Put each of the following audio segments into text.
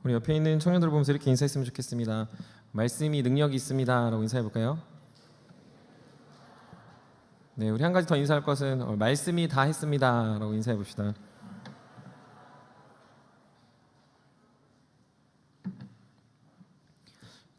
우리 옆에 있는 청년들 보면서 이렇게 인사했으면 좋겠습니다. 말씀이 능력이 있습니다 라고 인사해 볼까요? 네, 우리 한 가지 더 인사할 것은 말씀이 다 했습니다 라고 인사해 봅시다.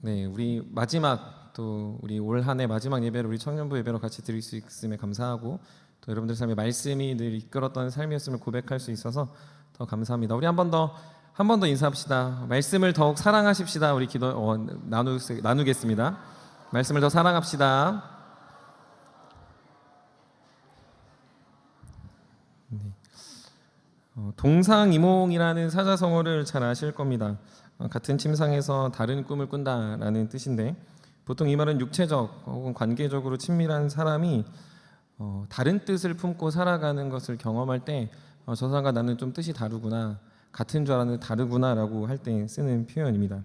네, 우리 마지막 또 우리 올 한 해 마지막 예배를 우리 청년부 예배로 같이 드릴 수 있음에 감사하고, 또 여러분들 삶에 말씀이 늘 이끌었던 삶이었음을 고백할 수 있어서 더 감사합니다. 우리 한 번 더 인사합시다. 말씀을 더욱 사랑하십시다. 우리 기도 나누겠습니다. 말씀을 더 사랑합시다. 네. 동상이몽이라는 사자성어를 잘 아실 겁니다. 같은 침상에서 다른 꿈을 꾼다라는 뜻인데, 보통 이 말은 육체적 혹은 관계적으로 친밀한 사람이 다른 뜻을 품고 살아가는 것을 경험할 때 저 사람과 나는 좀 뜻이 다르구나, 같은 줄 알았는데 다르구나라고 할 때 쓰는 표현입니다.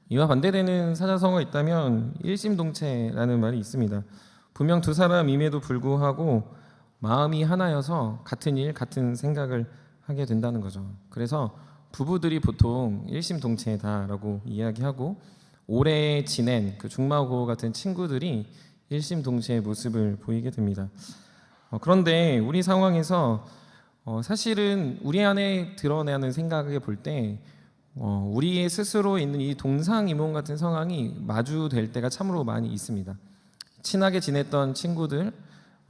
이와 반대되는 사자성어가 있다면 일심동체라는 말이 있습니다. 분명 두 사람임에도 불구하고 마음이 하나여서 같은 일, 같은 생각을 하게 된다는 거죠. 그래서 부부들이 보통 일심동체다라고 이야기하고, 오래 지낸 그 중마고 같은 친구들이 일심동체의 모습을 보이게 됩니다. 그런데 우리 상황에서 사실은 우리 안에 드러나는 생각을 볼 때 우리의 스스로 있는 이 동상이몽 같은 상황이 마주될 때가 참으로 많이 있습니다. 친하게 지냈던 친구들,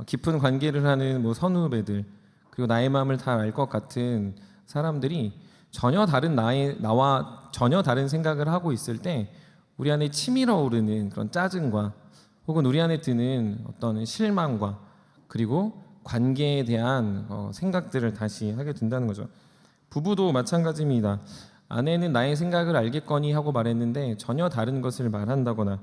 깊은 관계를 하는 선후배들, 그리고 나의 마음을 다 알 것 같은 사람들이 전혀 다른 나와 전혀 다른 생각을 하고 있을 때 우리 안에 치밀어 오르는 그런 짜증과, 혹은 우리 안에 드는 어떤 실망과, 그리고 관계에 대한 생각들을 다시 하게 된다는 거죠. 부부도 마찬가지입니다. 아내는 나의 생각을 알겠거니 하고 말했는데 전혀 다른 것을 말한다거나,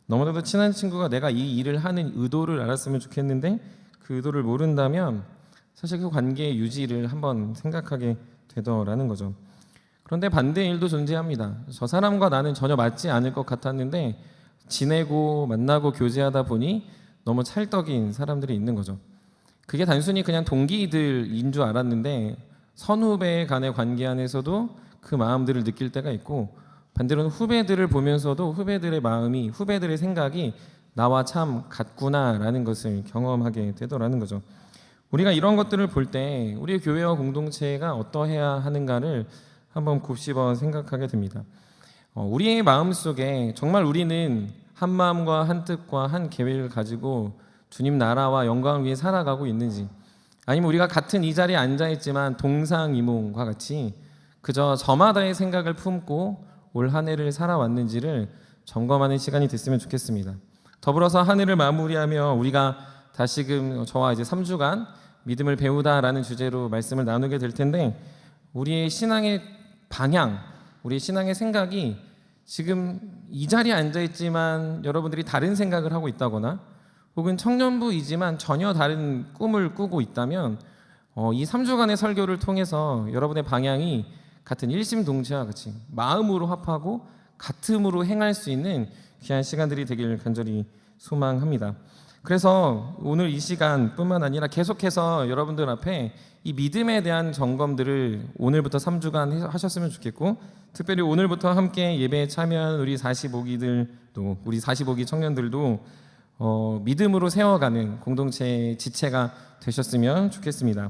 너무나도 친한 친구가 내가 이 일을 하는 의도를 알았으면 좋겠는데 그 의도를 모른다면 사실 그 관계의 유지를 한번 생각하게 되더라는 거죠. 그런데 반대의 일도 존재합니다. 저 사람과 나는 전혀 맞지 않을 것 같았는데 지내고 만나고 교제하다 보니 너무 찰떡인 사람들이 있는 거죠. 그게 단순히 그냥 동기들인 줄 알았는데 선후배 간의 관계 안에서도 그 마음들을 느낄 때가 있고, 반대로는 후배들을 보면서도 후배들의 마음이, 후배들의 생각이 나와 참 같구나라는 것을 경험하게 되더라는 거죠. 우리가 이런 것들을 볼 때 우리의 교회와 공동체가 어떠해야 하는가를 한번 곱씹어 생각하게 됩니다. 우리의 마음속에 정말 우리는 한 마음과 한 뜻과 한 계획을 가지고 주님 나라와 영광을 위해 살아가고 있는지, 아니면 우리가 같은 이 자리에 앉아있지만 동상이몽과 같이 그저 저마다의 생각을 품고 올 한 해를 살아왔는지를 점검하는 시간이 됐으면 좋겠습니다. 더불어서 한 해를 마무리하며 우리가 다시금 저와 이제 3주간 믿음을 배우다라는 주제로 말씀을 나누게 될 텐데, 우리의 신앙의 방향, 우리의 신앙의 생각이 지금 이 자리에 앉아있지만 여러분들이 다른 생각을 하고 있다거나, 혹은 청년부이지만 전혀 다른 꿈을 꾸고 있다면 이 3주간의 설교를 통해서 여러분의 방향이 같은 일심동체와 같이 마음으로 합하고 같음으로 행할 수 있는 귀한 시간들이 되길 간절히 소망합니다. 그래서 오늘 이 시간뿐만 아니라 계속해서 여러분들 앞에 이 믿음에 대한 점검들을 오늘부터 3주간 하셨으면 좋겠고, 특별히 오늘부터 함께 예배에 참여한 우리 45기들도, 우리 45기 청년들도 믿음으로 세워가는 공동체의 지체가 되셨으면 좋겠습니다.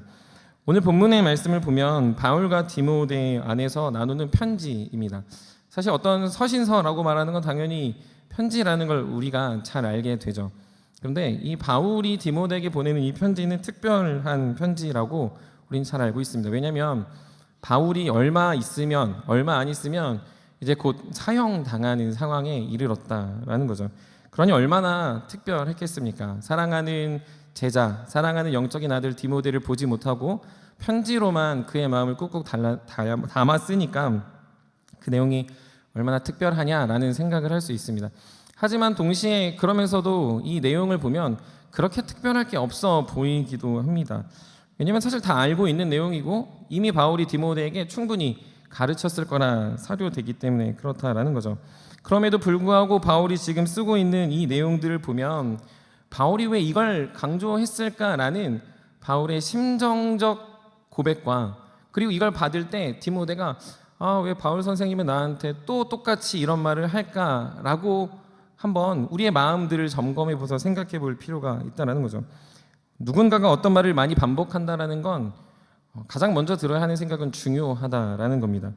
오늘 본문의 말씀을 보면 바울과 디모데 안에서 나누는 편지입니다. 사실 어떤 서신서라고 말하는 건 당연히 편지라는 걸 우리가 잘 알게 되죠. 그런데 이 바울이 디모데에게 보내는 이 편지는 특별한 편지라고 우리는 잘 알고 있습니다. 왜냐하면 바울이 얼마 안 있으면 이제 곧 사형당하는 상황에 이르렀다라는 거죠. 그러니 얼마나 특별했겠습니까? 사랑하는 제자, 사랑하는 영적인 아들 디모데를 보지 못하고 편지로만 그의 마음을 꾹꾹 담았으니까 그 내용이 얼마나 특별하냐라는 생각을 할 수 있습니다. 하지만 동시에 그러면서도 이 내용을 보면 그렇게 특별할 게 없어 보이기도 합니다. 왜냐하면 사실 다 알고 있는 내용이고 이미 바울이 디모데에게 충분히 가르쳤을 거라 사료되기 때문에 그렇다라는 거죠. 그럼에도 불구하고 바울이 지금 쓰고 있는 이 내용들을 보면 바울이 왜 이걸 강조했을까라는 바울의 심정적 고백과, 그리고 이걸 받을 때 디모데가 왜 바울 선생님은 나한테 또 똑같이 이런 말을 할까라고 한번 우리의 마음들을 점검해 보서 생각해 볼 필요가 있다는 거죠. 누군가가 어떤 말을 많이 반복한다라는 건 가장 먼저 들어야 하는 생각은 중요하다라는 겁니다.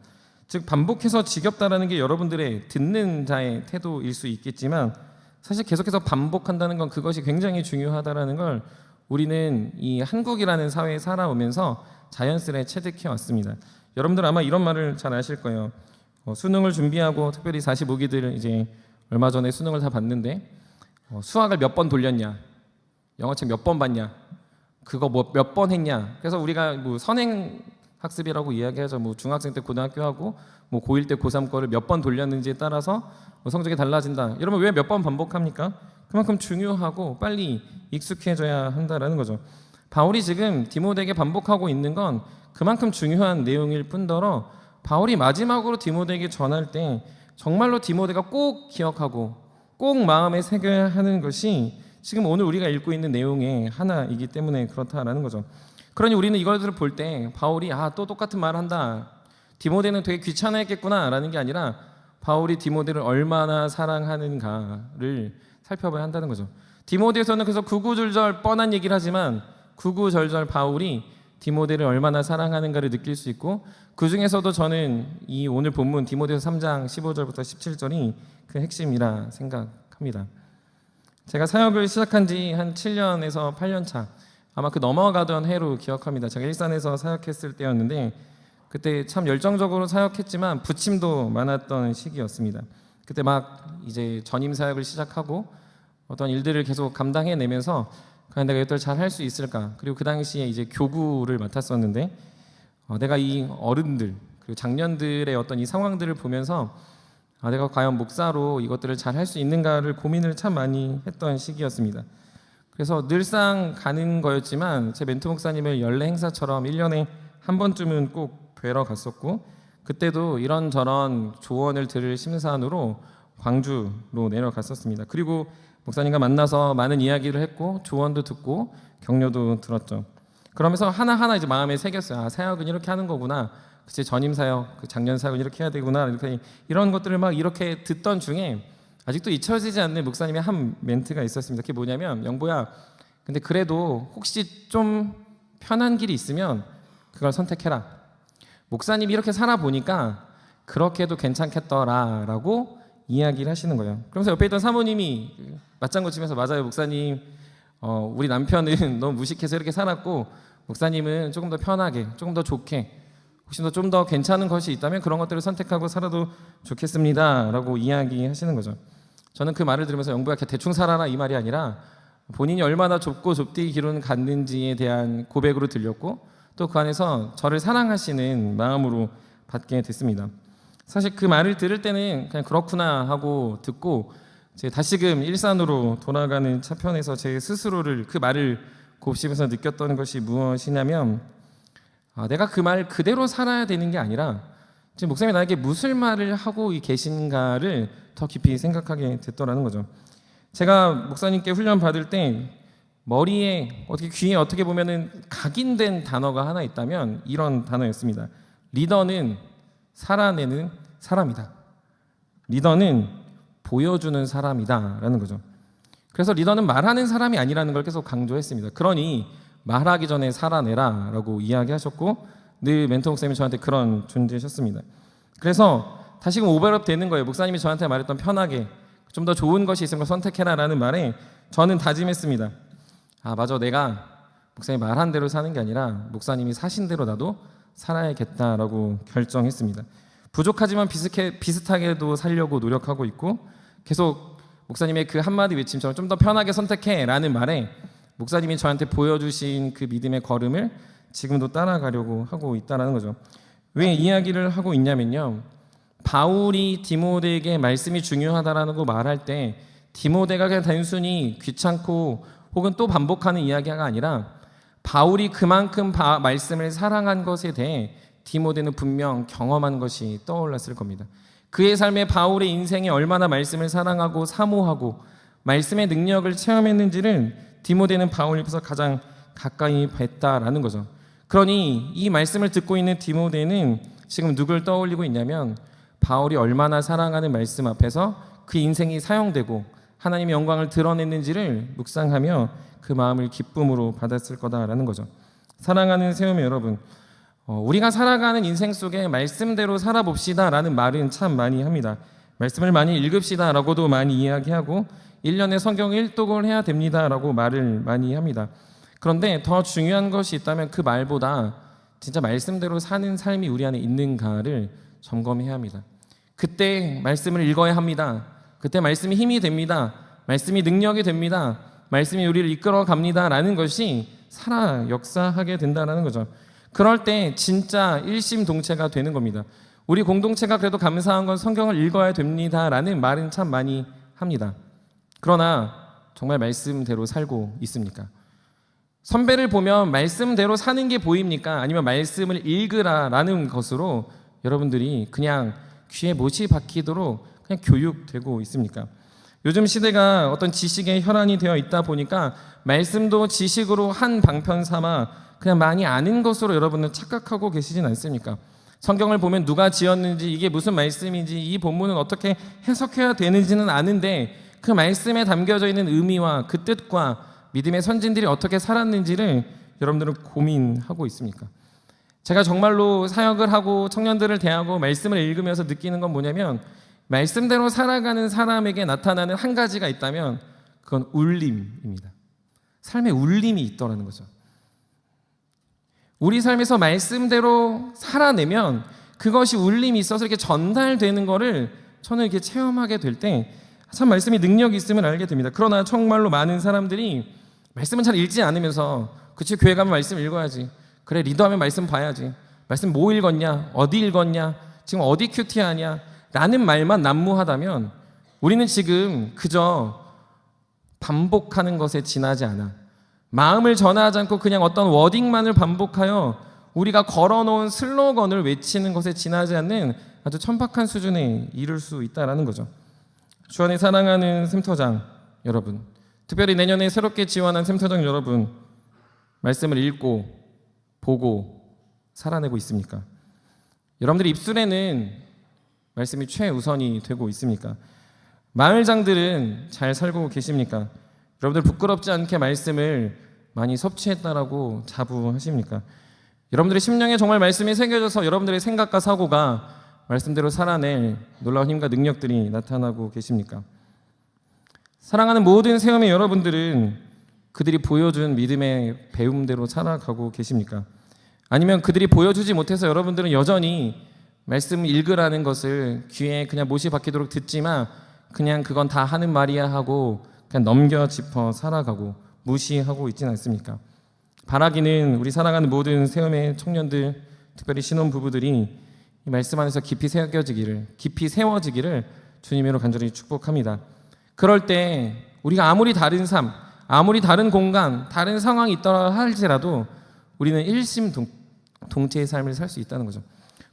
즉 반복해서 지겹다라는 게 여러분들의 듣는 자의 태도일 수 있겠지만 사실 계속해서 반복한다는 건 그것이 굉장히 중요하다라는 걸 우리는 이 한국이라는 사회에 살아오면서 자연스레 체득해 왔습니다. 여러분들 아마 이런 말을 잘 아실 거예요. 수능을 준비하고 특별히 45기들 이제 얼마 전에 수능을 다 봤는데 수학을 몇 번 돌렸냐, 영어책 몇 번 봤냐, 그거 뭐 몇 번 했냐. 그래서 우리가 뭐 선행 학습이라고 이야기하죠. 뭐 중학생 때 고등학교 하고 뭐 고1 때 고3 거를 몇 번 돌렸는지에 따라서 뭐 성적이 달라진다. 여러분 왜 몇 번 반복합니까? 그만큼 중요하고 빨리 익숙해져야 한다라는 거죠. 바울이 지금 디모데에게 반복하고 있는 건 그만큼 중요한 내용일 뿐더러 바울이 마지막으로 디모데에게 전할 때 정말로 디모데가 꼭 기억하고 꼭 마음에 새겨야 하는 것이 지금 오늘 우리가 읽고 있는 내용의 하나이기 때문에 그렇다라는 거죠. 그러니 우리는 이것들을 볼 때 바울이 또 똑같은 말을 한다, 디모데는 되게 귀찮아했겠구나라는 게 아니라 바울이 디모데를 얼마나 사랑하는가를 살펴봐야 한다는 거죠. 디모데에서는 그래서 구구절절 뻔한 얘기를 하지만 구구절절 바울이 디모데를 얼마나 사랑하는가를 느낄 수 있고, 그 중에서도 저는 이 오늘 본문 디모데서 3장 15절부터 17절이 그 핵심이라 생각합니다. 제가 사역을 시작한 지 한 7년에서 8년 차, 아마 그 넘어가던 해로 기억합니다. 제가 일산에서 사역했을 때였는데 그때 참 열정적으로 사역했지만 부침도 많았던 시기였습니다. 그때 막 이제 전임 사역을 시작하고 어떤 일들을 계속 감당해내면서 과연 내가 이것들 잘 할 수 있을까? 그리고 그 당시에 이제 교구를 맡았었는데 내가 이 어른들 그리고 장년들의 어떤 이 상황들을 보면서 내가 과연 목사로 이것들을 잘 할 수 있는가를 고민을 참 많이 했던 시기였습니다. 그래서 늘상 가는 거였지만 제 멘토 목사님을 연례 행사처럼 1년에 한 번쯤은 꼭 뵈러 갔었고, 그때도 이런저런 조언을 들을 심산으로 광주로 내려갔었습니다. 그리고 목사님과 만나서 많은 이야기를 했고 조언도 듣고 격려도 들었죠. 그러면서 하나하나 이제 마음에 새겼어요. 사역은 이렇게 하는 거구나. 그치, 전임 사역, 그 작년 사역은 이렇게 해야 되구나. 이런 것들을 막 이렇게 듣던 중에 아직도 잊혀지지 않는 목사님의 한 멘트가 있었습니다. 그게 뭐냐면, 영보야, 근데 그래도 혹시 좀 편한 길이 있으면 그걸 선택해라. 목사님이 이렇게 살아보니까 그렇게 해도 괜찮겠더라 라고 이야기를 하시는 거예요. 그러면서 옆에 있던 사모님이 맞장구 치면서, 맞아요 목사님, 우리 남편은 너무 무식해서 이렇게 살았고 목사님은 조금 더 편하게, 조금 더 좋게, 혹시 좀 더 괜찮은 것이 있다면 그런 것들을 선택하고 살아도 좋겠습니다 라고 이야기하시는 거죠. 저는 그 말을 들으면서 영부야 대충 살아라 이 말이 아니라 본인이 얼마나 좁고 좁디 길은 갔는지에 대한 고백으로 들렸고, 또 그 안에서 저를 사랑하시는 마음으로 받게 됐습니다. 사실 그 말을 들을 때는 그냥 그렇구나 하고 듣고 이제 다시금 일산으로 돌아가는 차편에서 제 스스로를 그 말을 곱씹어서 느꼈던 것이 무엇이냐면, 내가 그 말 그대로 살아야 되는 게 아니라 지금 목사님이 나에게 무슨 말을 하고 계신가를 더 깊이 생각하게 됐더라는 거죠. 제가 목사님께 훈련 받을 때 머리에 귀에 어떻게 보면은 각인된 단어가 하나 있다면 이런 단어였습니다. 리더는 살아내는 사람이다. 리더는 보여주는 사람이다 라는 거죠. 그래서 리더는 말하는 사람이 아니라는 걸 계속 강조했습니다. 그러니 말하기 전에 살아내라 라고 이야기하셨고, 늘 멘토 목사님이 저한테 그런 존재셨습니다. 그래서 다시금 오버랩 되는 거예요. 목사님이 저한테 말했던 편하게 좀 더 좋은 것이 있으면 선택해라 라는 말에 저는 다짐했습니다. 맞아, 내가 목사님이 말한 대로 사는 게 아니라 목사님이 사신 대로 나도 살아야겠다라고 결정했습니다. 부족하지만 비슷하게도 살려고 노력하고 있고, 계속 목사님의 그 한마디 외침처럼 좀 더 편하게 선택해 라는 말에 목사님이 저한테 보여주신 그 믿음의 걸음을 지금도 따라가려고 하고 있다는 거죠. 왜 이야기를 하고 있냐면요, 바울이 디모데에게 말씀이 중요하다라는 거 말할 때 디모데가 그냥 단순히 귀찮고 혹은 또 반복하는 이야기가 아니라 바울이 그만큼 말씀을 사랑한 것에 대해 디모데는 분명 경험한 것이 떠올랐을 겁니다. 그의 삶에 바울의 인생에 얼마나 말씀을 사랑하고 사모하고 말씀의 능력을 체험했는지를 디모데는 바울 옆에서 가장 가까이 뵀다라는 거죠. 그러니 이 말씀을 듣고 있는 디모데는 지금 누굴 떠올리고 있냐면 바울이 얼마나 사랑하는 말씀 앞에서 그 인생이 사용되고 하나님의 영광을 드러냈는지를 묵상하며 그 마음을 기쁨으로 받았을 거다라는 거죠. 사랑하는 세움의 여러분, 우리가 살아가는 인생 속에 말씀대로 살아봅시다라는 말은 참 많이 합니다. 말씀을 많이 읽읍시다라고도 많이 이야기하고 1년에 성경 1독을 해야 됩니다라고 말을 많이 합니다. 그런데 더 중요한 것이 있다면 그 말보다 진짜 말씀대로 사는 삶이 우리 안에 있는가를 점검해야 합니다. 그때 말씀을 읽어야 합니다. 그때 말씀이 힘이 됩니다. 말씀이 능력이 됩니다. 말씀이 우리를 이끌어 갑니다라는 것이 살아 역사하게 된다는 거죠. 그럴 때 진짜 일심동체가 되는 겁니다. 우리 공동체가 그래도 감사한 건 성경을 읽어야 됩니다라는 말은 참 많이 합니다. 그러나 정말 말씀대로 살고 있습니까? 선배를 보면 말씀대로 사는 게 보입니까? 아니면 말씀을 읽으라라는 것으로 여러분들이 그냥 귀에 못이 박히도록 그냥 교육되고 있습니까? 요즘 시대가 어떤 지식의 혈안이 되어 있다 보니까 말씀도 지식으로 한 방편 삼아 그냥 많이 아는 것으로 여러분은 착각하고 계시진 않습니까? 성경을 보면 누가 지었는지, 이게 무슨 말씀인지, 이 본문은 어떻게 해석해야 되는지는 아는데 그 말씀에 담겨져 있는 의미와 그 뜻과 믿음의 선진들이 어떻게 살았는지를 여러분들은 고민하고 있습니까? 제가 정말로 사역을 하고 청년들을 대하고 말씀을 읽으면서 느끼는 건 뭐냐면 말씀대로 살아가는 사람에게 나타나는 한 가지가 있다면 그건 울림입니다. 삶에 울림이 있더라는 거죠. 우리 삶에서 말씀대로 살아내면 그것이 울림이 있어서 이렇게 전달되는 거를 저는 이렇게 체험하게 될 때 참 말씀이 능력이 있음을 알게 됩니다. 그러나 정말로 많은 사람들이 말씀은 잘 읽지 않으면서 그치 교회 가면 말씀 읽어야지, 그래 리더하면 말씀 봐야지, 말씀 뭐 읽었냐, 어디 읽었냐, 지금 어디 큐티하냐 라는 말만 난무하다면 우리는 지금 그저 반복하는 것에 지나지 않아, 마음을 전하지 않고 그냥 어떤 워딩만을 반복하여 우리가 걸어놓은 슬로건을 외치는 것에 지나지 않는 아주 천박한 수준에 이를 수 있다는 거죠. 주 안에 사랑하는 샘터장 여러분, 특별히 내년에 새롭게 지원한 샘터장 여러분, 말씀을 읽고 보고 살아내고 있습니까? 여러분들 입술에는 말씀이 최우선이 되고 있습니까? 마을장들은 잘 살고 계십니까? 여러분들 부끄럽지 않게 말씀을 많이 섭취했다라고 자부하십니까? 여러분들의 심령에 정말 말씀이 새겨져서 여러분들의 생각과 사고가 말씀대로 살아낼 놀라운 힘과 능력들이 나타나고 계십니까? 사랑하는 모든 세움의 여러분들은 그들이 보여준 믿음의 배움대로 살아가고 계십니까? 아니면 그들이 보여주지 못해서 여러분들은 여전히 말씀 읽으라는 것을 귀에 그냥 못이 박히도록 듣지만 그냥 그건 다 하는 말이야 하고 그냥 넘겨 짚어 살아가고 무시하고 있지는 않습니까? 바라기는 우리 사랑하는 모든 세움의 청년들, 특별히 신혼부부들이 이 말씀 안에서 깊이 세워지기를 주님으로 간절히 축복합니다. 그럴 때 우리가 아무리 다른 삶, 아무리 다른 공간, 다른 상황이 있더라 할지라도 우리는 일심동체의 삶을 살 수 있다는 거죠.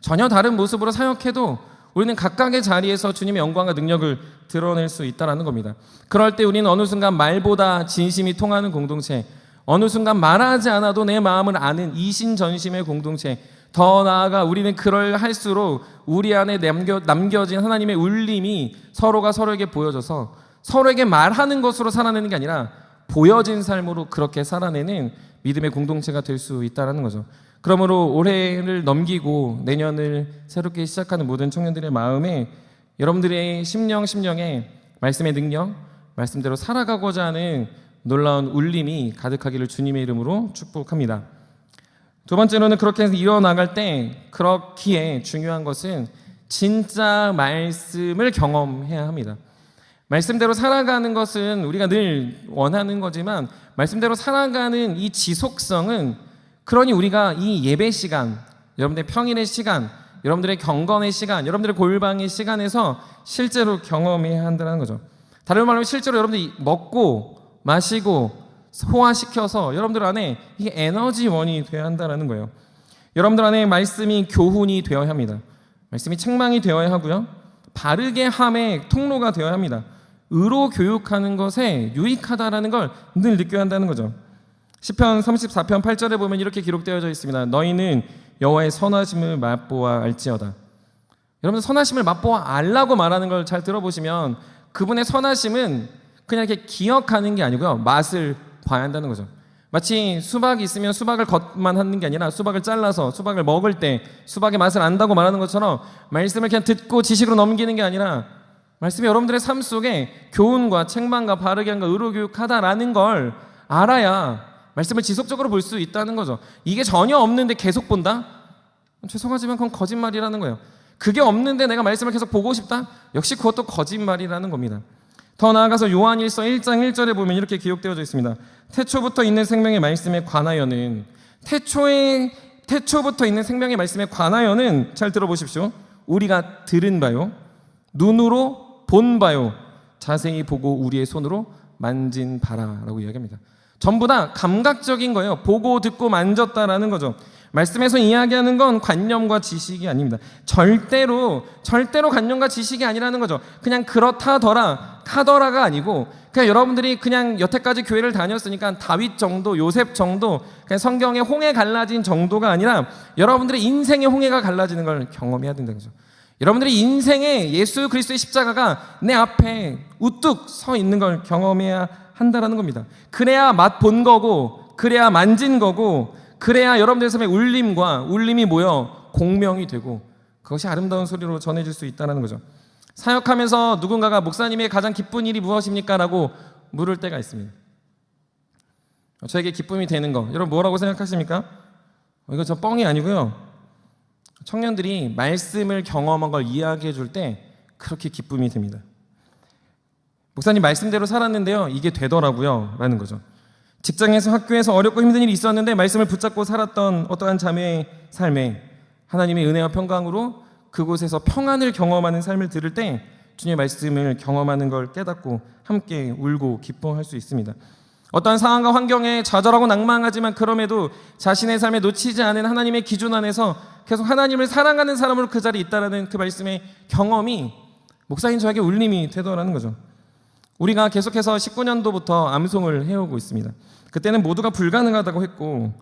전혀 다른 모습으로 사역해도 우리는 각각의 자리에서 주님의 영광과 능력을 드러낼 수 있다는 겁니다. 그럴 때 우리는 어느 순간 말보다 진심이 통하는 공동체, 어느 순간 말하지 않아도 내 마음을 아는 이신전심의 공동체, 더 나아가 우리는 그럴 할수록 우리 안에 남겨진 하나님의 울림이 서로가 서로에게 보여져서 서로에게 말하는 것으로 살아내는 게 아니라 보여진 삶으로 그렇게 살아내는 믿음의 공동체가 될 수 있다는 거죠. 그러므로 올해를 넘기고 내년을 새롭게 시작하는 모든 청년들의 마음에 여러분들의 심령에 말씀의 능력, 말씀대로 살아가고자 하는 놀라운 울림이 가득하기를 주님의 이름으로 축복합니다. 두 번째로는 그렇게 이어나갈 때 그렇기에 중요한 것은 진짜 말씀을 경험해야 합니다. 말씀대로 살아가는 것은 우리가 늘 원하는 거지만 말씀대로 살아가는 이 지속성은, 그러니 우리가 이 예배 시간, 여러분들의 평일의 시간, 여러분들의 경건의 시간, 여러분들의 골방의 시간에서 실제로 경험해야 한다는 거죠. 다른 말로 실제로 여러분들이 먹고 마시고 소화시켜서 여러분들 안에 이게 에너지원이 되어야 한다는 거예요. 여러분들 안에 말씀이 교훈이 되어야 합니다. 말씀이 책망이 되어야 하고요, 바르게 함의 통로가 되어야 합니다. 의로 교육하는 것에 유익하다라는 걸 늘 느껴야 한다는 거죠. 시편 34편 8절에 보면 이렇게 기록되어져 있습니다. 너희는 여호와의 선하심을 맛보아 알지어다. 여러분들 선하심을 맛보아 알라고 말하는 걸 잘 들어보시면 그분의 선하심은 그냥 이렇게 기억하는 게 아니고요, 맛을 봐야 한다는 거죠. 마치 수박이 있으면 수박을 겉만 하는 게 아니라 수박을 잘라서 수박을 먹을 때 수박의 맛을 안다고 말하는 것처럼 말씀을 그냥 듣고 지식으로 넘기는 게 아니라 말씀이 여러분들의 삶 속에 교훈과 책망과 바르게 한과 의로 교육하다라는 걸 알아야 말씀을 지속적으로 볼 수 있다는 거죠. 이게 전혀 없는데 계속 본다? 죄송하지만 그건 거짓말이라는 거예요. 그게 없는데 내가 말씀을 계속 보고 싶다? 역시 그것도 거짓말이라는 겁니다. 더 나아가서 요한일서 1장 1절에 보면 이렇게 기록되어져 있습니다. 태초부터 있는 생명의 말씀에 관하여는, 태초부터 있는 생명의 말씀에 관하여는, 잘 들어보십시오, 우리가 들은 바요, 눈으로 본 바요, 자세히 보고 우리의 손으로 만진 바라라고 이야기합니다. 전부 다 감각적인 거예요. 보고 듣고 만졌다라는 거죠. 말씀에서 이야기하는 건 관념과 지식이 아닙니다. 절대로 관념과 지식이 아니라는 거죠. 그냥 그렇다더라 카더라가 아니고, 그냥 여러분들이 그냥 여태까지 교회를 다녔으니까 다윗 정도, 요셉 정도, 그냥 성경의 홍해 갈라진 정도가 아니라 여러분들의 인생의 홍해가 갈라지는 걸 경험해야 된다는 거죠. 여러분들이 인생에 예수 그리스도의 십자가가 내 앞에 우뚝 서 있는 걸 경험해야 한다라는 겁니다. 그래야 맛본 거고, 그래야 만진 거고, 그래야 여러분들의 삶에 울림이 모여 공명이 되고, 그것이 아름다운 소리로 전해질 수 있다는 거죠. 사역하면서 누군가가 목사님의 가장 기쁜 일이 무엇입니까? 라고 물을 때가 있습니다. 저에게 기쁨이 되는 거, 여러분 뭐라고 생각하십니까? 이거 저 뻥이 아니고요, 청년들이 말씀을 경험한 걸 이야기해 줄 때 그렇게 기쁨이 됩니다. 목사님 말씀대로 살았는데요, 이게 되더라고요 라는 거죠. 직장에서 학교에서 어렵고 힘든 일이 있었는데 말씀을 붙잡고 살았던 어떠한 자매의 삶에 하나님의 은혜와 평강으로 그곳에서 평안을 경험하는 삶을 들을 때 주님의 말씀을 경험하는 걸 깨닫고 함께 울고 기뻐할 수 있습니다. 어떠한 상황과 환경에 좌절하고 낭망하지만 그럼에도 자신의 삶에 놓치지 않은 하나님의 기준 안에서 계속 하나님을 사랑하는 사람으로 그 자리에 있다는 그 말씀의 경험이 목사님 저에게 울림이 되더라는 거죠. 우리가 계속해서 19년도부터 암송을 해오고 있습니다. 그때는 모두가 불가능하다고 했고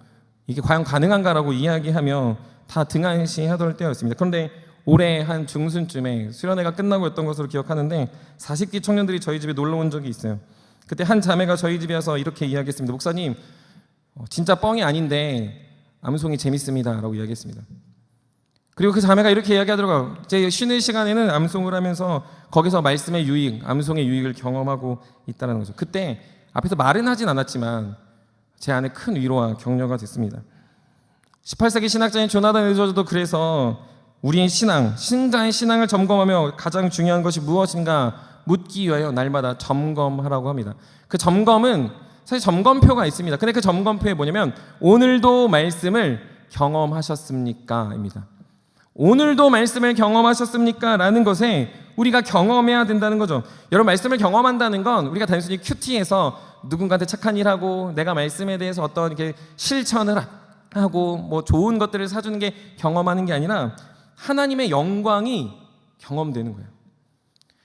이게 과연 가능한가라고 이야기하며 다 등한시하던 때였습니다. 그런데 올해 한 중순쯤에 수련회가 끝나고였던 것으로 기억하는데 40기 청년들이 저희 집에 놀러 온 적이 있어요. 그때 한 자매가 저희 집에 와서 이렇게 이야기했습니다. 목사님 진짜 뻥이 아닌데 암송이 재밌습니다 라고 이야기했습니다. 그리고 그 자매가 이렇게 이야기하더라고요. 제 쉬는 시간에는 암송을 하면서 거기서 말씀의 유익, 암송의 유익을 경험하고 있다는 거죠. 그때 앞에서 말은 하진 않았지만 제 안에 큰 위로와 격려가 됐습니다. 18세기 신학자인 조나단 에드워즈도 그래서 우리의 신앙, 신자의 신앙을 점검하며 가장 중요한 것이 무엇인가 묻기 위하여 날마다 점검하라고 합니다. 그 점검은 사실 점검표가 있습니다. 근데 그 점검표에 뭐냐면 오늘도 말씀을 경험하셨습니까? 입니다. 오늘도 말씀을 경험하셨습니까? 라는 것에 우리가 경험해야 된다는 거죠. 여러분 말씀을 경험한다는 건 우리가 단순히 큐티에서 누군가한테 착한 일하고 내가 말씀에 대해서 어떤 이렇게 실천을 하고 뭐 좋은 것들을 사주는 게 경험하는 게 아니라 하나님의 영광이 경험되는 거예요.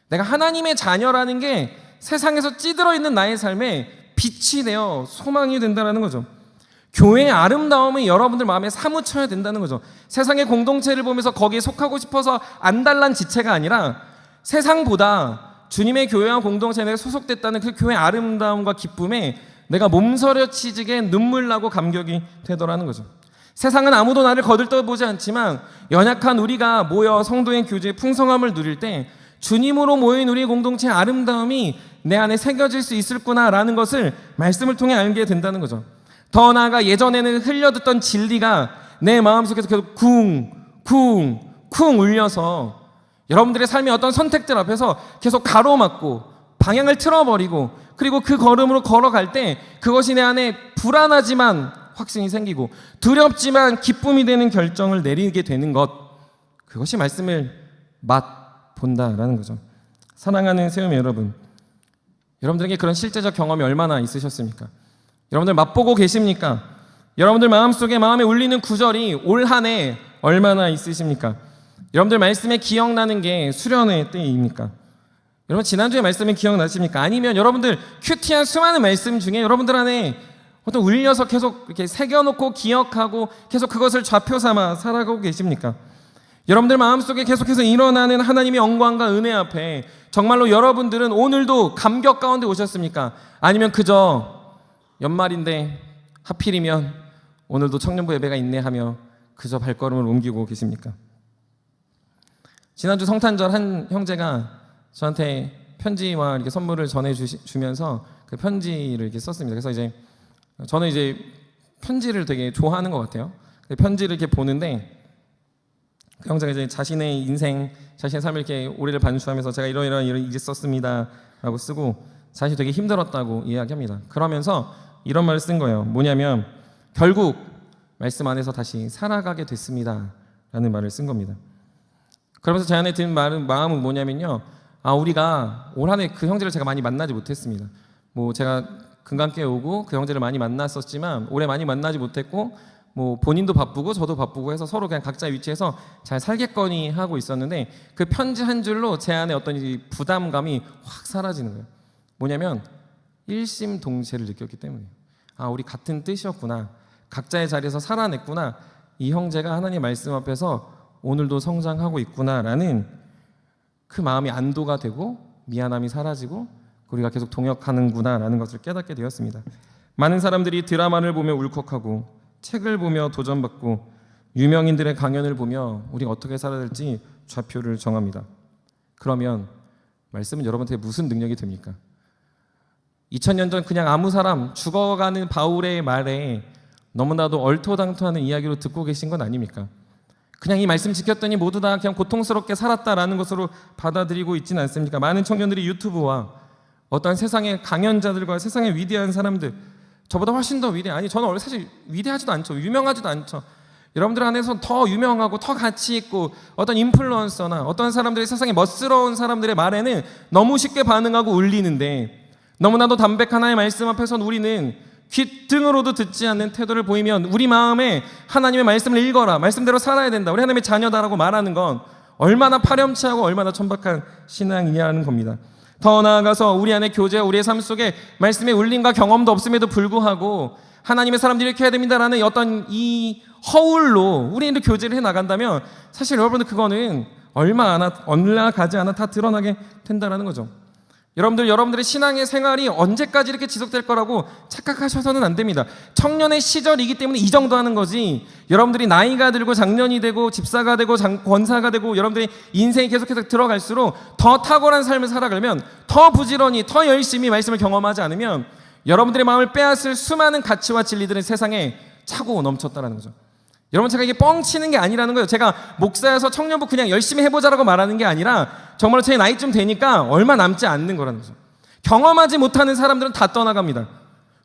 내가 하나님의 자녀라는 게 세상에서 찌들어 있는 나의 삶에 빛이 되어 소망이 된다는 거죠. 교회의 아름다움이 여러분들 마음에 사무쳐야 된다는 거죠. 세상의 공동체를 보면서 거기에 속하고 싶어서 안달난 지체가 아니라 세상보다 주님의 교회와 공동체에 내가 소속됐다는 그 교회의 아름다움과 기쁨에 내가 몸서려치지게 눈물 나고 감격이 되더라는 거죠. 세상은 아무도 나를 거들떠보지 않지만 연약한 우리가 모여 성도의 교제의 풍성함을 누릴 때 주님으로 모인 우리의 공동체의 아름다움이 내 안에 새겨질 수 있을구나라는 것을 말씀을 통해 알게 된다는 거죠. 더 나아가 예전에는 흘려듣던 진리가 내 마음속에서 계속 쿵쿵쿵 울려서 여러분들의 삶의 어떤 선택들 앞에서 계속 가로막고 방향을 틀어버리고 그리고 그 걸음으로 걸어갈 때 그것이 내 안에 불안하지만 확신이 생기고 두렵지만 기쁨이 되는 결정을 내리게 되는 것, 그것이 말씀을 맛본다라는 거죠. 사랑하는 세우미 여러분, 여러분들에게 그런 실제적 경험이 얼마나 있으셨습니까? 여러분들 맛보고 계십니까? 여러분들 마음속에 마음에 울리는 구절이 올 한 해 얼마나 있으십니까? 여러분들 말씀에 기억나는 게 수련회 때입니까? 여러분 지난주에 말씀이 기억나십니까? 아니면 여러분들 큐티한 수많은 말씀 중에 여러분들 안에 어떤 울려서 계속 이렇게 새겨놓고 기억하고 계속 그것을 좌표 삼아 살아가고 계십니까? 여러분들 마음속에 계속해서 일어나는 하나님의 영광과 은혜 앞에 정말로 여러분들은 오늘도 감격 가운데 오셨습니까? 아니면 그저 연말인데 하필이면 오늘도 청년부 예배가 있네 하며 그저 발걸음을 옮기고 계십니까? 지난주 성탄절 한 형제가 저한테 편지와 이렇게 선물을 전해주면서 그 편지를 이렇게 썼습니다. 그래서 이제 저는 이제 편지를 되게 좋아하는 것 같아요. 편지를 이렇게 보는데 그 형제가 이제 자신의 인생, 자신의 삶을 이렇게 올해를 반추하면서 제가 이런 일을 썼습니다라고 쓰고 자신이 되게 힘들었다고 이야기합니다. 그러면서 이런 말을 쓴 거예요. 뭐냐면 결국 말씀 안에서 다시 살아가게 됐습니다라는 말을 쓴 겁니다. 그러면서 제 안에 든 마음은 뭐냐면요. 우리가 올 한 해 그 형제를 제가 많이 만나지 못했습니다. 뭐 제가 금강교회 오고 그 형제를 많이 만났었지만 올해 많이 만나지 못했고 뭐 본인도 바쁘고 저도 바쁘고 해서 서로 그냥 각자 위치에서 잘 살겠거니 하고 있었는데 그 편지 한 줄로 제 안에 어떤 이 부담감이 확 사라지는 거예요. 뭐냐면 일심동체를 느꼈기 때문이에요. 우리 같은 뜻이었구나. 각자의 자리에서 살아냈구나. 이 형제가 하나님 말씀 앞에서 오늘도 성장하고 있구나라는 그 마음이 안도가 되고 미안함이 사라지고 우리가 계속 동역하는구나라는 것을 깨닫게 되었습니다. 많은 사람들이 드라마를 보며 울컥하고 책을 보며 도전받고 유명인들의 강연을 보며 우리가 어떻게 살아야 될지 좌표를 정합니다. 그러면 말씀은 여러분한테 무슨 능력이 됩니까? 2000년 전 그냥 아무 사람 죽어가는 바울의 말에 너무나도 얼토당토하는 이야기로 듣고 계신 건 아닙니까? 그냥 이 말씀 지켰더니 모두 다 그냥 고통스럽게 살았다라는 것으로 받아들이고 있지는 않습니까? 많은 청년들이 유튜브와 어떤 세상의 강연자들과 세상의 위대한 사람들, 저보다 훨씬 더 아니 저는 사실 위대하지도 않죠. 유명하지도 않죠. 여러분들 안에서 더 유명하고 더 가치 있고 어떤 인플루언서나 어떤 사람들이 세상에 멋스러운 사람들의 말에는 너무 쉽게 반응하고 울리는데 너무나도 담백한 하나님의 말씀 앞에서는 우리는 귓등으로도 듣지 않는 태도를 보이면 우리 마음에 하나님의 말씀을 읽어라, 말씀대로 살아야 된다, 우리 하나님의 자녀다라고 말하는 건 얼마나 파렴치하고 얼마나 천박한 신앙이냐는 겁니다. 더 나아가서 우리 안에 교제와 우리의 삶 속에 말씀의 울림과 경험도 없음에도 불구하고 하나님의 사람들이 이렇게 해야 됩니다라는 어떤 이 허울로 우리도 교제를 해나간다면 사실 여러분들 그거는 얼마 가지 않아 다 드러나게 된다는 거죠. 여러분들의 신앙의 생활이 언제까지 이렇게 지속될 거라고 착각하셔서는 안 됩니다. 청년의 시절이기 때문에 이 정도 하는 거지, 여러분들이 나이가 들고 장년이 되고 집사가 되고 권사가 되고 여러분들이 인생이 계속해서 들어갈수록 더 탁월한 삶을 살아가려면 더 부지런히 더 열심히 말씀을 경험하지 않으면 여러분들의 마음을 빼앗을 수많은 가치와 진리들은 세상에 차고 넘쳤다는 거죠. 여러분, 제가 이게 뻥치는 게 아니라는 거예요. 제가 목사여서 청년부 그냥 열심히 해보자라고 말하는 게 아니라 정말로 제 나이쯤 되니까 얼마 남지 않는 거라는 거죠. 경험하지 못하는 사람들은 다 떠나갑니다.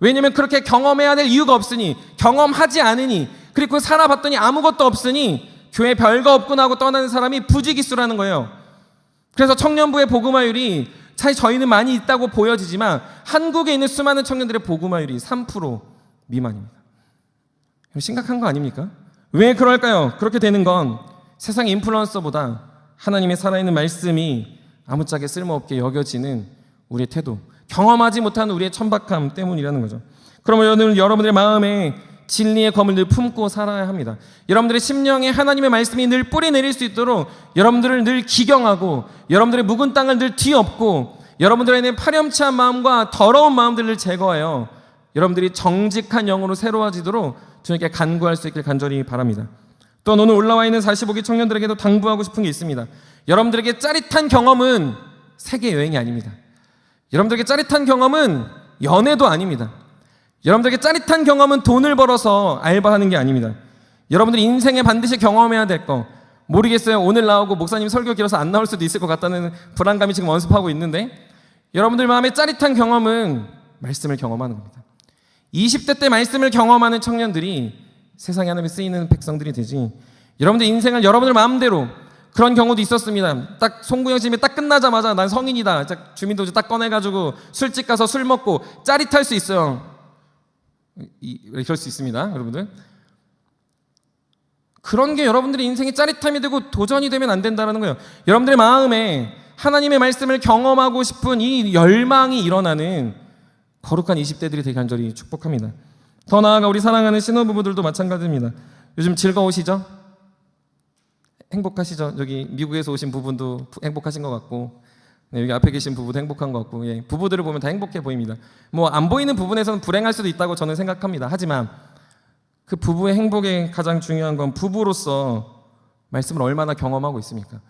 왜냐하면 그렇게 경험해야 될 이유가 없으니, 경험하지 않으니, 그리고 살아봤더니 아무것도 없으니 교회 별거 없구나 하고 떠나는 사람이 부지기수라는 거예요. 그래서 청년부의 복음화율이 사실 저희는 많이 있다고 보여지지만 한국에 있는 수많은 청년들의 복음화율이 3% 미만입니다. 심각한 거 아닙니까? 왜 그럴까요? 그렇게 되는 건 세상의 인플루언서보다 하나님의 살아있는 말씀이 아무짝에 쓸모없게 여겨지는 우리의 태도, 경험하지 못한 우리의 천박함 때문이라는 거죠. 그러면 여러분들의 마음에 진리의 검을 늘 품고 살아야 합니다. 여러분들의 심령에 하나님의 말씀이 늘 뿌리 내릴 수 있도록 여러분들을 늘 기경하고 여러분들의 묵은 땅을 늘 뒤엎고 여러분들의 파렴치한 마음과 더러운 마음들을 제거하여 여러분들이 정직한 영으로 새로워지도록 주님께 간구할 수 있길 간절히 바랍니다. 또 오늘 올라와 있는 45기 청년들에게도 당부하고 싶은 게 있습니다. 여러분들에게 짜릿한 경험은 세계 여행이 아닙니다. 여러분들에게 짜릿한 경험은 연애도 아닙니다. 여러분들에게 짜릿한 경험은 돈을 벌어서 알바하는 게 아닙니다. 여러분들이 인생에 반드시 경험해야 될 거, 모르겠어요. 오늘 나오고 목사님 설교 길어서 안 나올 수도 있을 것 같다는 불안감이 지금 원습하고 있는데, 여러분들 마음에 짜릿한 경험은 말씀을 경험하는 겁니다. 20대 때 말씀을 경험하는 청년들이 세상에 하나님에 쓰이는 백성들이 되지, 여러분들 인생을 여러분들 마음대로, 그런 경우도 있었습니다. 딱 송구영 집에 딱 끝나자마자 난 성인이다, 주민등록증 딱 꺼내가지고 술집 가서 술 먹고 짜릿할 수 있어요. 이럴 수 있습니다, 여러분들. 그런 게 여러분들의 인생의 짜릿함이 되고 도전이 되면 안 된다는 거예요. 여러분들의 마음에 하나님의 말씀을 경험하고 싶은 이 열망이 일어나는 거룩한 20대들이 되게 간절히 축복합니다. 더 나아가 우리 사랑하는 신혼부부들도 마찬가지입니다. 요즘 즐거우시죠? 행복하시죠? 여기 미국에서 오신 부분도 행복하신 것 같고, 네, 여기 앞에 계신 부부도 행복한 것 같고, 예, 부부들을 보면 다 행복해 보입니다. 뭐 안 보이는 부분에서는 불행할 수도 있다고 저는 생각합니다. 하지만 그 부부의 행복에 가장 중요한 건 부부로서 말씀을 얼마나 경험하고 있습니까?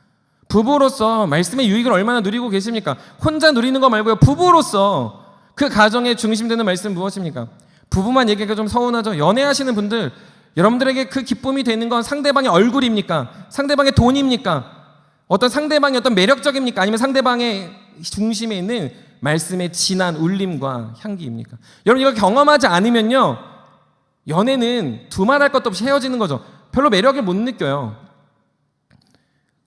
부부로서 말씀의 유익을 얼마나 누리고 계십니까? 혼자 누리는 거 말고요. 부부로서 그 가정의 중심되는 말씀 무엇입니까? 부부만 얘기하기가 좀 서운하죠. 연애하시는 분들, 여러분들에게 그 기쁨이 되는 건 상대방의 얼굴입니까? 상대방의 돈입니까? 어떤 상대방이 어떤 매력적입니까? 아니면 상대방의 중심에 있는 말씀의 진한 울림과 향기입니까? 여러분 이걸 경험하지 않으면요, 연애는 두말할 것도 없이 헤어지는 거죠. 별로 매력을 못 느껴요.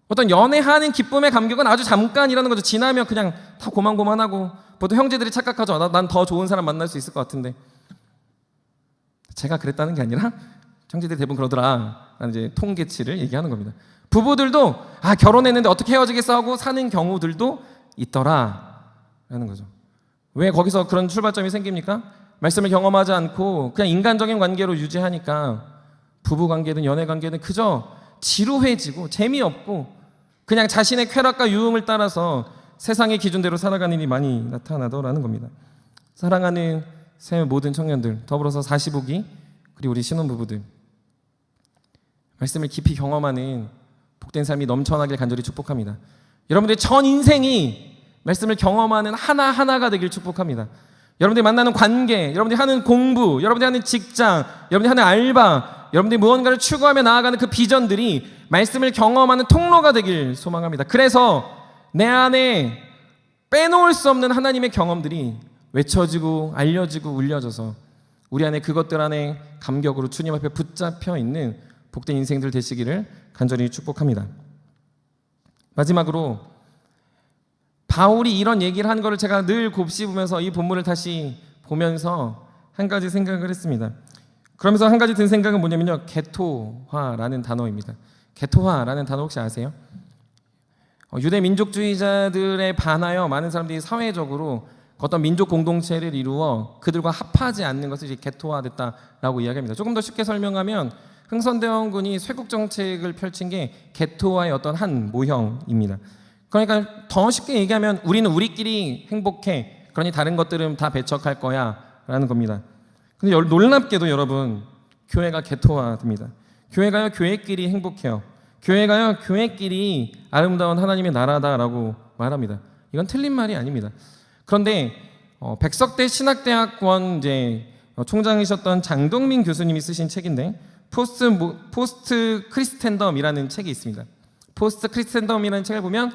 어떤 연애하는 기쁨의 감격은 아주 잠깐이라는 거죠. 지나면 그냥 다 고만고만하고, 보통 형제들이 착각하죠. 난 더 좋은 사람 만날 수 있을 것 같은데. 제가 그랬다는 게 아니라 형제들이 대부분 그러더라 라는 이제 통계치를 얘기하는 겁니다. 부부들도 결혼했는데 어떻게 헤어지겠어 하고 사는 경우들도 있더라 라는 거죠. 왜 거기서 그런 출발점이 생깁니까? 말씀을 경험하지 않고 그냥 인간적인 관계로 유지하니까 부부관계든 연애관계든 그저 지루해지고 재미없고 그냥 자신의 쾌락과 유흥을 따라서 세상의 기준대로 살아가는 일이 많이 나타나더라는 겁니다. 사랑하는 새 모든 청년들, 더불어서 45기 그리고 우리 신혼부부들, 말씀을 깊이 경험하는 복된 삶이 넘쳐나길 간절히 축복합니다. 여러분들의 전 인생이 말씀을 경험하는 하나하나가 되길 축복합니다. 여러분들이 만나는 관계, 여러분들이 하는 공부, 여러분들이 하는 직장, 여러분들이 하는 알바, 여러분들이 무언가를 추구하며 나아가는 그 비전들이 말씀을 경험하는 통로가 되길 소망합니다. 그래서 내 안에 빼놓을 수 없는 하나님의 경험들이 외쳐지고 알려지고 울려져서 우리 안에 그것들 안에 감격으로 주님 앞에 붙잡혀 있는 복된 인생들 되시기를 간절히 축복합니다. 마지막으로 바울이 이런 얘기를 한 거를 제가 늘 곱씹으면서 이 본문을 다시 보면서 한 가지 생각을 했습니다. 그러면서 한 가지 든 생각은 뭐냐면요, 게토화라는 단어입니다. 게토화라는 단어 혹시 아세요? 유대 민족주의자들에 반하여 많은 사람들이 사회적으로 어떤 민족 공동체를 이루어 그들과 합하지 않는 것을 이제 게토화됐다라고 이야기합니다. 조금 더 쉽게 설명하면 흥선대원군이 쇄국 정책을 펼친 게 게토화의 어떤 한 모형입니다. 그러니까 더 쉽게 얘기하면 우리는 우리끼리 행복해, 그러니 다른 것들은 다 배척할 거야 라는 겁니다. 근데 놀랍게도 여러분, 교회가 게토화됩니다. 교회가요 교회끼리 행복해요. 교회가요 교회끼리 아름다운 하나님의 나라다라고 말합니다. 이건 틀린 말이 아닙니다. 그런데 백석대 신학대학원 이제 총장이셨던 장동민 교수님이 쓰신 책인데 포스트 크리스텐덤이라는 책이 있습니다. 포스트 크리스텐덤이라는 책을 보면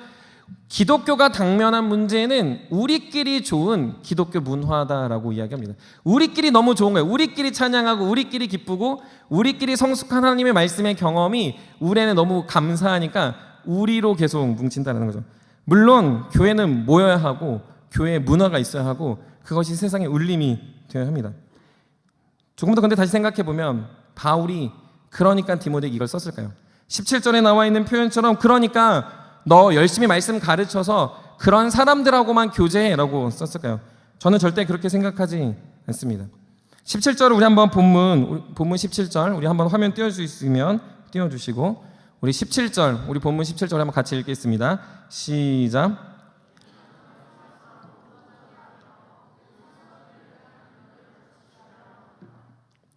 기독교가 당면한 문제는 우리끼리 좋은 기독교 문화다라고 이야기합니다. 우리끼리 너무 좋은 거예요. 우리끼리 찬양하고 우리끼리 기쁘고 우리끼리 성숙한 하나님의 말씀의 경험이 우리는 너무 감사하니까 우리로 계속 뭉친다는 거죠. 물론 교회는 모여야 하고 교회에 문화가 있어야 하고 그것이 세상의 울림이 되어야 합니다. 조금 더 근데 다시 생각해 보면 바울이 그러니까 디모데에게 이걸 썼을까요? 17절에 나와 있는 표현처럼 그러니까 너 열심히 말씀 가르쳐서 그런 사람들하고만 교제해라고 썼을까요? 저는 절대 그렇게 생각하지 않습니다. 17절을 우리 한번 본문 17절 우리 한번 화면 띄워줄 수 있으면 띄워주시고 우리 17절 우리 본문 17절 한번 같이 읽겠습니다. 시작.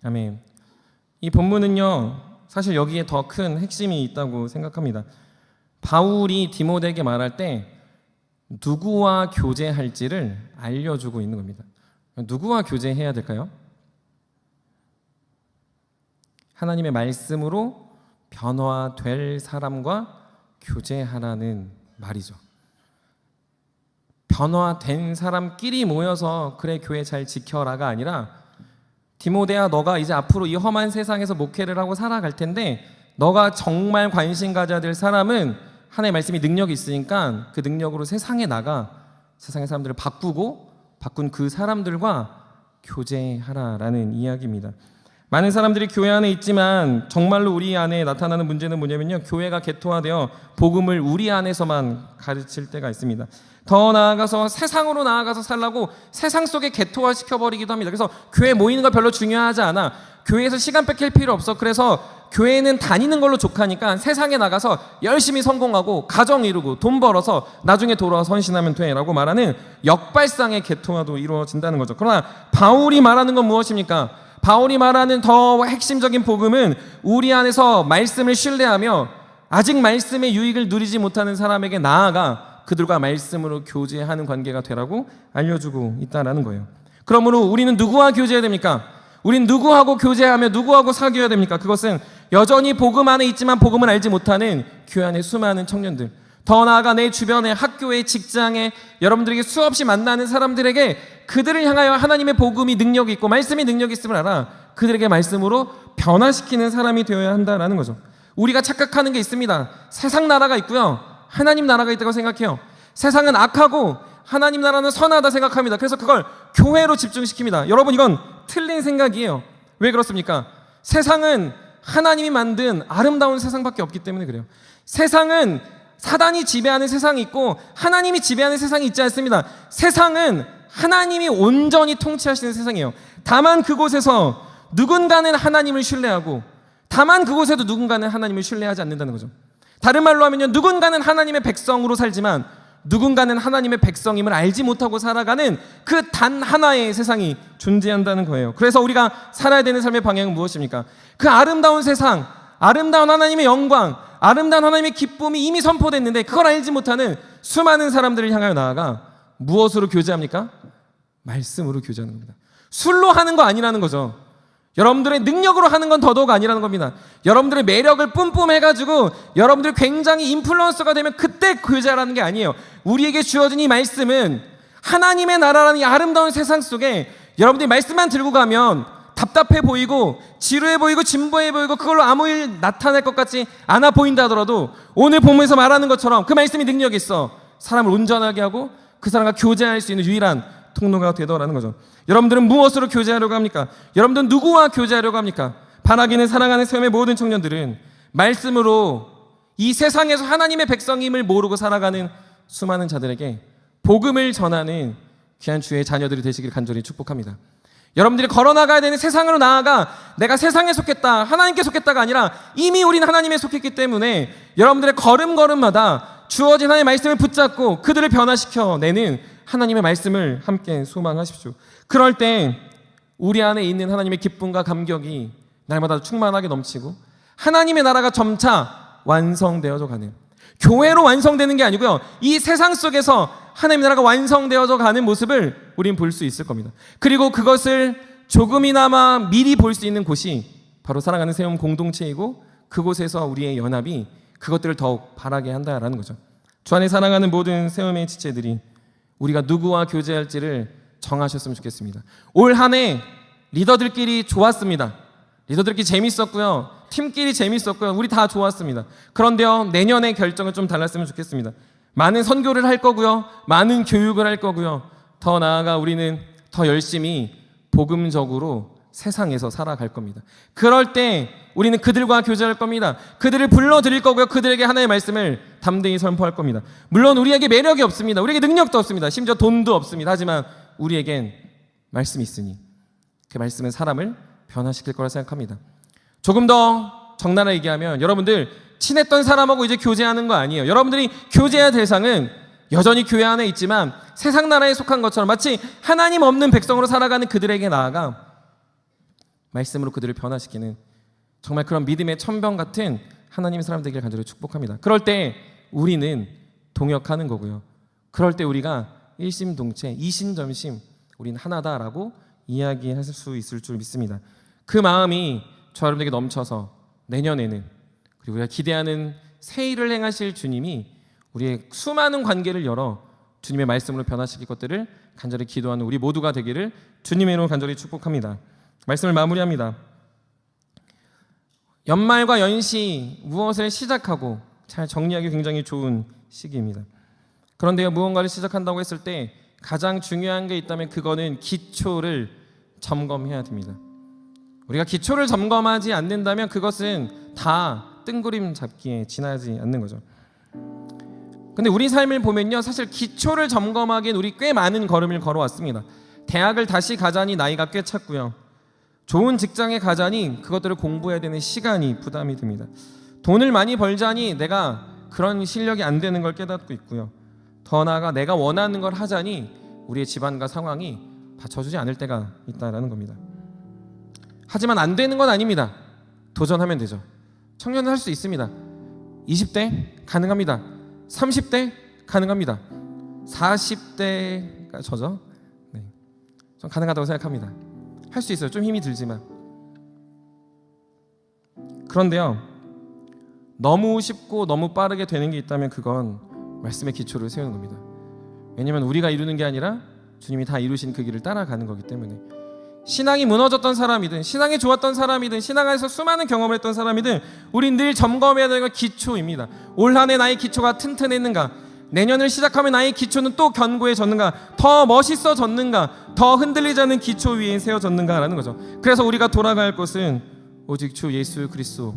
아멘. 이 본문은요 사실 여기에 더 큰 핵심이 있다고 생각합니다. 바울이 디모데에게 말할 때 누구와 교제할지를 알려주고 있는 겁니다. 누구와 교제해야 될까요? 하나님의 말씀으로 변화될 사람과 교제하라는 말이죠. 변화된 사람끼리 모여서 그래 교회 잘 지켜라가 아니라 디모데야 너가 이제 앞으로 이 험한 세상에서 목회를 하고 살아갈 텐데 너가 정말 관심 가져야 될 사람은 하나님의 말씀이 능력이 있으니까 그 능력으로 세상에 나가 세상의 사람들을 바꾸고 바꾼 그 사람들과 교제하라라는 이야기입니다. 많은 사람들이 교회 안에 있지만 정말로 우리 안에 나타나는 문제는 뭐냐면요, 교회가 개토화되어 복음을 우리 안에서만 가르칠 때가 있습니다. 더 나아가서 세상으로 나아가서 살라고 세상 속에 개토화 시켜버리기도 합니다. 그래서 교회 모이는 거 별로 중요하지 않아, 교회에서 시간 뺏길 필요 없어, 그래서 교회는 다니는 걸로 족하니까 세상에 나가서 열심히 성공하고 가정 이루고 돈 벌어서 나중에 돌아와서 헌신하면 돼 라고 말하는 역발상의 개토화도 이루어진다는 거죠. 그러나 바울이 말하는 건 무엇입니까? 바울이 말하는 더 핵심적인 복음은 우리 안에서 말씀을 신뢰하며 아직 말씀의 유익을 누리지 못하는 사람에게 나아가 그들과 말씀으로 교제하는 관계가 되라고 알려주고 있다는 거예요. 그러므로 우리는 누구와 교제해야 됩니까? 우린 누구하고 교제하며 누구하고 사귀어야 됩니까? 그것은 여전히 복음 안에 있지만 복음을 알지 못하는 교회 안의 수많은 청년들, 더 나아가 내 주변에 학교에 직장에 여러분들에게 수없이 만나는 사람들에게 그들을 향하여 하나님의 복음이 능력이 있고 말씀이 능력이 있음을 알아 그들에게 말씀으로 변화시키는 사람이 되어야 한다는 거죠. 우리가 착각하는 게 있습니다. 세상 나라가 있고요, 하나님 나라가 있다고 생각해요. 세상은 악하고 하나님 나라는 선하다 생각합니다. 그래서 그걸 교회로 집중시킵니다. 여러분, 이건 틀린 생각이에요. 왜 그렇습니까? 세상은 하나님이 만든 아름다운 세상밖에 없기 때문에 그래요. 세상은 사단이 지배하는 세상이 있고 하나님이 지배하는 세상이 있지 않습니다. 세상은 하나님이 온전히 통치하시는 세상이에요. 다만 그곳에서 누군가는 하나님을 신뢰하고 다만 그곳에도 누군가는 하나님을 신뢰하지 않는다는 거죠. 다른 말로 하면요, 누군가는 하나님의 백성으로 살지만 누군가는 하나님의 백성임을 알지 못하고 살아가는 그 단 하나의 세상이 존재한다는 거예요. 그래서 우리가 살아야 되는 삶의 방향은 무엇입니까? 그 아름다운 세상, 아름다운 하나님의 영광, 아름다운 하나님의 기쁨이 이미 선포됐는데 그걸 알지 못하는 수많은 사람들을 향하여 나아가 무엇으로 교제합니까? 말씀으로 교제하는 겁니다. 술로 하는 거 아니라는 거죠. 여러분들의 능력으로 하는 건 더더욱 아니라는 겁니다. 여러분들의 매력을 뿜뿜해가지고 여러분들이 굉장히 인플루언서가 되면 그때 교제하라는 게 아니에요. 우리에게 주어진 이 말씀은 하나님의 나라라는 이 아름다운 세상 속에 여러분들이 말씀만 들고 가면 답답해 보이고 지루해 보이고 진보해 보이고 그걸로 아무 일 나타날 것 같지 않아 보인다 하더라도 오늘 본문에서 말하는 것처럼 그 말씀이 능력이 있어 사람을 온전하게 하고 그 사람과 교제할 수 있는 유일한 통로가 되더라는 거죠. 여러분들은 무엇으로 교제하려고 합니까? 여러분들은 누구와 교제하려고 합니까? 반하기는 사랑하는 세움의 모든 청년들은 말씀으로 이 세상에서 하나님의 백성임을 모르고 살아가는 수많은 자들에게 복음을 전하는 귀한 주의 자녀들이 되시길 간절히 축복합니다. 여러분들이 걸어나가야 되는 세상으로 나아가 내가 세상에 속했다, 하나님께 속했다가 아니라 이미 우린 하나님에 속했기 때문에 여러분들의 걸음걸음마다 주어진 하나님의 말씀을 붙잡고 그들을 변화시켜내는 하나님의 말씀을 함께 소망하십시오. 그럴 때 우리 안에 있는 하나님의 기쁨과 감격이 날마다 충만하게 넘치고 하나님의 나라가 점차 완성되어져 가는, 교회로 완성되는 게 아니고요, 이 세상 속에서 하나님의 나라가 완성되어져 가는 모습을 우린 볼 수 있을 겁니다. 그리고 그것을 조금이나마 미리 볼 수 있는 곳이 바로 사랑하는 세움 공동체이고 그곳에서 우리의 연합이 그것들을 더욱 바라게 한다라는 거죠. 주 안에 사랑하는 모든 세움의 지체들이 우리가 누구와 교제할지를 정하셨으면 좋겠습니다. 올 한 해 리더들끼리 좋았습니다. 리더들끼리 재밌었고요, 팀끼리 재밌었고요, 우리 다 좋았습니다. 그런데요, 내년의 결정은 좀 달랐으면 좋겠습니다. 많은 선교를 할 거고요, 많은 교육을 할 거고요, 더 나아가 우리는 더 열심히 복음적으로 세상에서 살아갈 겁니다. 그럴 때 우리는 그들과 교제할 겁니다. 그들을 불러드릴 거고요, 그들에게 하나님의 말씀을 담대히 선포할 겁니다. 물론 우리에게 매력이 없습니다. 우리에게 능력도 없습니다. 심지어 돈도 없습니다. 하지만 우리에겐 말씀이 있으니 그 말씀은 사람을 변화시킬 거라 생각합니다. 조금 더 적나라하게 얘기하면 여러분들 친했던 사람하고 이제 교제하는 거 아니에요. 여러분들이 교제할 대상은 여전히 교회 안에 있지만 세상 나라에 속한 것처럼 마치 하나님 없는 백성으로 살아가는 그들에게 나아가 말씀으로 그들을 변화시키는 정말 그런 믿음의 천병 같은 하나님의 사람 되기를 간절히 축복합니다. 그럴 때 우리는 동역하는 거고요, 그럴 때 우리가 일심동체, 이심전심 우린 하나다라고 이야기할 수 있을 줄 믿습니다. 그 마음이 저 여러분에게 넘쳐서 내년에는, 그리고 우리가 기대하는 새 일을 행하실 주님이 우리의 수많은 관계를 열어 주님의 말씀으로 변화시킬 것들을 간절히 기도하는 우리 모두가 되기를 주님의 이름으로 간절히 축복합니다. 말씀을 마무리합니다. 연말과 연시 무엇을 시작하고 잘 정리하기 굉장히 좋은 시기입니다. 그런데요, 무언가를 시작한다고 했을 때 가장 중요한 게 있다면 그거는 기초를 점검해야 됩니다. 우리가 기초를 점검하지 않는다면 그것은 다 뜬구름 잡기에 지나지 않는 거죠. 근데 우리 삶을 보면요, 사실 기초를 점검하기엔 우리 꽤 많은 걸음을 걸어왔습니다. 대학을 다시 가자니 나이가 꽤 찼고요. 좋은 직장에 가자니 그것들을 공부해야 되는 시간이 부담이 됩니다. 돈을 많이 벌자니 내가 그런 실력이 안 되는 걸 깨닫고 있고요. 더 나아가 내가 원하는 걸 하자니 우리의 집안과 상황이 받쳐주지 않을 때가 있다라는 겁니다. 하지만 안 되는 건 아닙니다. 도전하면 되죠. 청년은 할 수 있습니다. 20대 가능합니다. 30대 가능합니다. 40대가 저죠? 네, 좀 가능하다고 생각합니다. 할 수 있어요. 좀 힘이 들지만. 그런데요, 너무 쉽고 너무 빠르게 되는 게 있다면 그건 말씀의 기초를 세우는 겁니다. 왜냐하면 우리가 이루는 게 아니라 주님이 다 이루신 그 길을 따라가는 거기 때문에. 신앙이 무너졌던 사람이든 신앙이 좋았던 사람이든 신앙 안에서 수많은 경험을 했던 사람이든 우린 늘 점검해야 되는 건 기초입니다. 올 한 해 나의 기초가 튼튼했는가? 내년을 시작하면 나의 기초는 또 견고해졌는가? 더 멋있어졌는가? 더 흔들리지 않는 기초 위에 세워졌는가라는 거죠. 그래서 우리가 돌아갈 것은 오직 주 예수 그리스도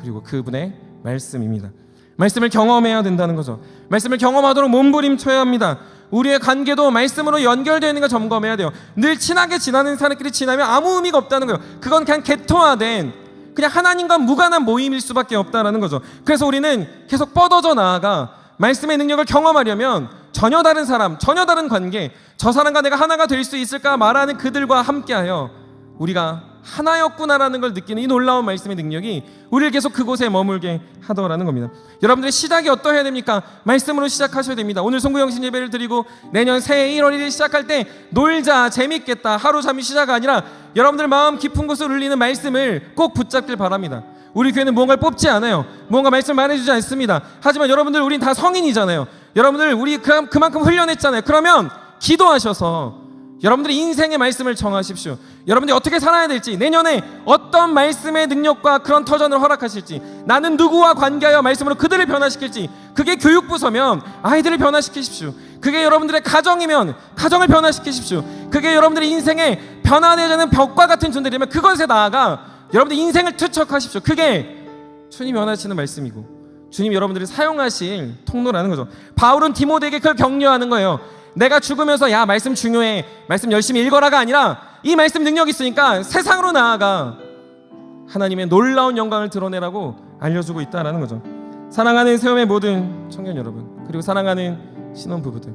그리고 그분의 말씀입니다. 말씀을 경험해야 된다는 거죠. 말씀을 경험하도록 몸부림쳐야 합니다. 우리의 관계도 말씀으로 연결되어 있는 걸 점검해야 돼요. 늘 친하게 지나는 사람끼리 지나면 아무 의미가 없다는 거예요. 그건 그냥 개토화된 그냥 하나님과 무관한 모임일 수밖에 없다는 거죠. 그래서 우리는 계속 뻗어져 나아가 말씀의 능력을 경험하려면 전혀 다른 사람, 전혀 다른 관계, 저 사람과 내가 하나가 될 수 있을까 말하는 그들과 함께하여 우리가 하나였구나라는 걸 느끼는 이 놀라운 말씀의 능력이 우리를 계속 그곳에 머물게 하더라는 겁니다. 여러분들의 시작이 어떠해야 됩니까? 말씀으로 시작하셔야 됩니다. 오늘 송구영신 예배를 드리고 내년 새해 1월 1일 시작할 때 놀자, 재밌겠다, 하루 잠이 시작 아니라 여러분들 마음 깊은 곳을 울리는 말씀을 꼭 붙잡길 바랍니다. 우리 교회는 무언가를 뽑지 않아요. 무언가 말씀을 말해주지 않습니다. 하지만 여러분들 우린 다 성인이잖아요. 여러분들 우리 그만큼 훈련했잖아요. 그러면 기도하셔서 여러분들이 인생의 말씀을 정하십시오. 여러분들이 어떻게 살아야 될지, 내년에 어떤 말씀의 능력과 그런 터전을 허락하실지, 나는 누구와 관계하여 말씀으로 그들을 변화시킬지, 그게 교육부서면 아이들을 변화시키십시오. 그게 여러분들의 가정이면 가정을 변화시키십시오. 그게 여러분들의 인생에 변화되자는 벽과 같은 존재라면 그것에 나아가 여러분들 인생을 투척하십시오. 그게 주님이 원하시는 말씀이고 주님이 여러분들을 사용하실 통로라는 거죠. 바울은 디모데에게 그걸 격려하는 거예요. 내가 죽으면서 야 말씀 중요해, 말씀 열심히 읽어라가 아니라 이 말씀 능력이 있으니까 세상으로 나아가 하나님의 놀라운 영광을 드러내라고 알려주고 있다라는 거죠. 사랑하는 세움의 모든 청년 여러분, 그리고 사랑하는 신혼부부들,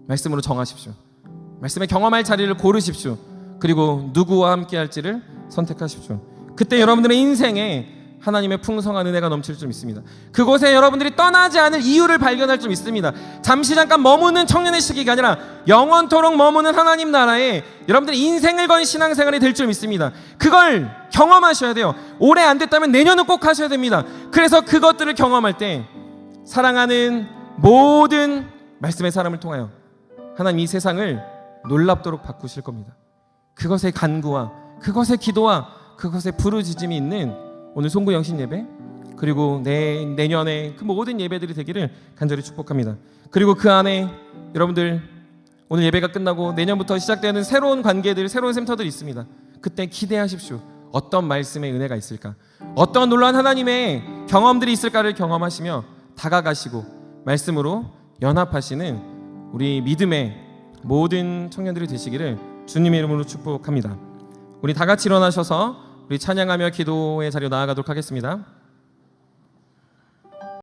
말씀으로 정하십시오. 말씀에 경험할 자리를 고르십시오. 그리고 누구와 함께 할지를 선택하십시오. 그때 여러분들의 인생에 하나님의 풍성한 은혜가 넘칠 줄 믿습니다. 그곳에 여러분들이 떠나지 않을 이유를 발견할 줄 믿습니다. 잠시 잠깐 머무는 청년의 시기가 아니라 영원토록 머무는 하나님 나라에 여러분들이 인생을 건 신앙생활이 될 줄 믿습니다. 그걸 경험하셔야 돼요. 올해 안 됐다면 내년은 꼭 하셔야 됩니다. 그래서 그것들을 경험할 때 사랑하는 모든 말씀의 사람을 통하여 하나님 이 세상을 놀랍도록 바꾸실 겁니다. 그것의 간구와 그것의 기도와 그것의 부르짖음이 있는 오늘 송구 영신 예배, 그리고 내년에 그 모든 예배들이 되기를 간절히 축복합니다. 그리고 그 안에 여러분들 오늘 예배가 끝나고 내년부터 시작되는 새로운 관계들, 새로운 센터들이 있습니다. 그때 기대하십시오. 어떤 말씀의 은혜가 있을까, 어떤 놀라운 하나님의 경험들이 있을까를 경험하시며 다가가시고 말씀으로 연합하시는 우리 믿음의 모든 청년들이 되시기를 주님의 이름으로 축복합니다. 우리 다 같이 일어나셔서 우리 찬양하며 기도의 자리로 나아가도록 하겠습니다.